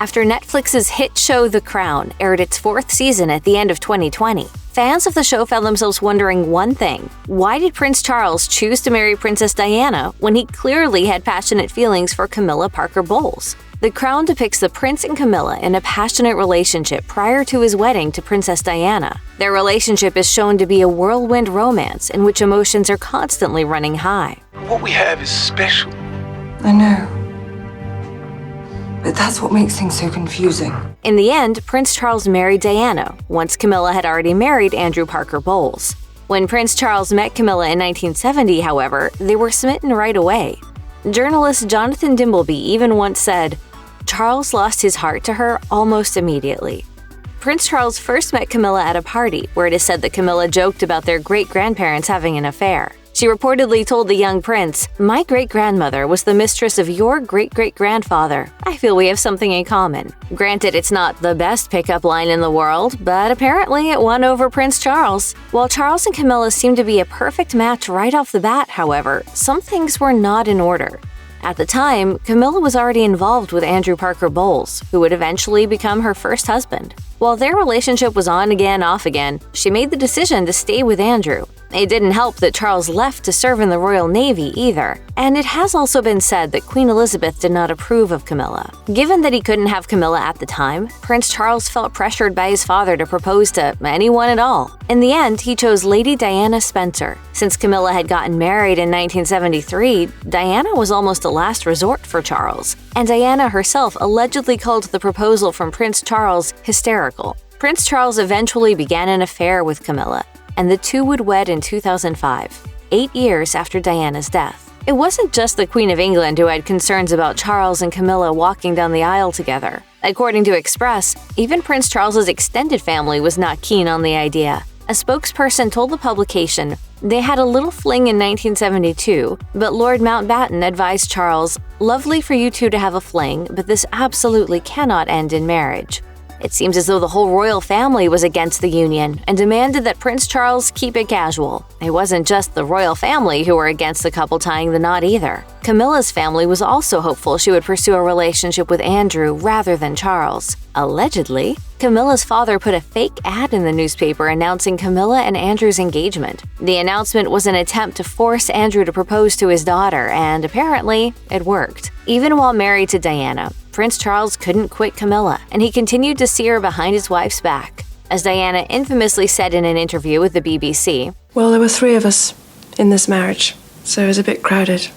After Netflix's hit show The Crown aired its 4th season at the end of 2020, fans of the show found themselves wondering one thing: why did Prince Charles choose to marry Princess Diana when he clearly had passionate feelings for Camilla Parker Bowles? The Crown depicts the prince and Camilla in a passionate relationship prior to his wedding to Princess Diana. Their relationship is shown to be a whirlwind romance in which emotions are constantly running high. What we have is special. I know. But that's what makes things so confusing. In the end, Prince Charles married Diana, once Camilla had already married Andrew Parker Bowles. When Prince Charles met Camilla in 1970, however, they were smitten right away. Journalist Jonathan Dimbleby even once said, "Charles lost his heart to her almost immediately." Prince Charles first met Camilla at a party where it is said that Camilla joked about their great-grandparents having an affair. She reportedly told the young prince, "My great-grandmother was the mistress of your great-great-grandfather. I feel we have something in common." Granted, it's not the best pickup line in the world, but apparently it won over Prince Charles. While Charles and Camilla seemed to be a perfect match right off the bat, however, some things were not in order. At the time, Camilla was already involved with Andrew Parker Bowles, who would eventually become her first husband. While their relationship was on again, off again, she made the decision to stay with Andrew. It didn't help that Charles left to serve in the Royal Navy either, and it has also been said that Queen Elizabeth did not approve of Camilla. Given that he couldn't have Camilla at the time, Prince Charles felt pressured by his father to propose to anyone at all. In the end, he chose Lady Diana Spencer. Since Camilla had gotten married in 1973, Diana was almost a last resort for Charles, and Diana herself allegedly called the proposal from Prince Charles hysterical. Prince Charles eventually began an affair with Camilla, and the two would wed in 2005, 8 years after Diana's death. It wasn't just the Queen of England who had concerns about Charles and Camilla walking down the aisle together. According to Express, even Prince Charles's extended family was not keen on the idea. A spokesperson told the publication they had a little fling in 1972, but Lord Mountbatten advised Charles, "Lovely for you two to have a fling, but this absolutely cannot end in marriage." It seems as though the whole royal family was against the union and demanded that Prince Charles keep it casual. It wasn't just the royal family who were against the couple tying the knot either. Camilla's family was also hopeful she would pursue a relationship with Andrew rather than Charles. Allegedly, Camilla's father put a fake ad in the newspaper announcing Camilla and Andrew's engagement. The announcement was an attempt to force Andrew to propose to his daughter, and apparently, it worked. Even while married to Diana, Prince Charles couldn't quit Camilla, and he continued to see her behind his wife's back. As Diana infamously said in an interview with the BBC, "Well, there were 3 of us in this marriage, so it was a bit crowded."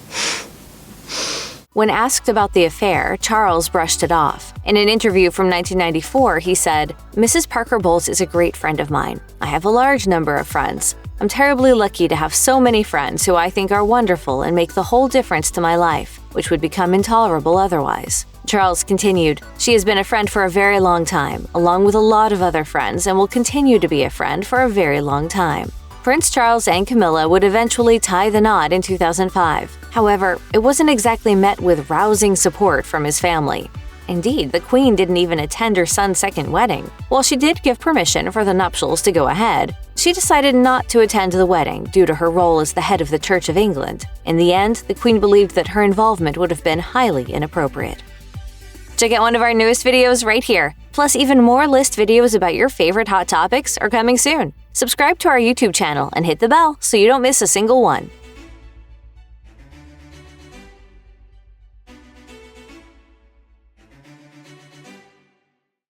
When asked about the affair, Charles brushed it off. In an interview from 1994, he said, "Mrs. Parker Bowles is a great friend of mine. I have a large number of friends. I'm terribly lucky to have so many friends who I think are wonderful and make the whole difference to my life, which would become intolerable otherwise." Charles continued, "She has been a friend for a very long time, along with a lot of other friends, and will continue to be a friend for a very long time." Prince Charles and Camilla would eventually tie the knot in 2005. However, it wasn't exactly met with rousing support from his family. Indeed, the Queen didn't even attend her son's second wedding. While she did give permission for the nuptials to go ahead, she decided not to attend the wedding due to her role as the head of the Church of England. In the end, the Queen believed that her involvement would have been highly inappropriate. Check out one of our newest videos right here. Plus, even more list videos about your favorite hot topics are coming soon. Subscribe to our YouTube channel and hit the bell so you don't miss a single one.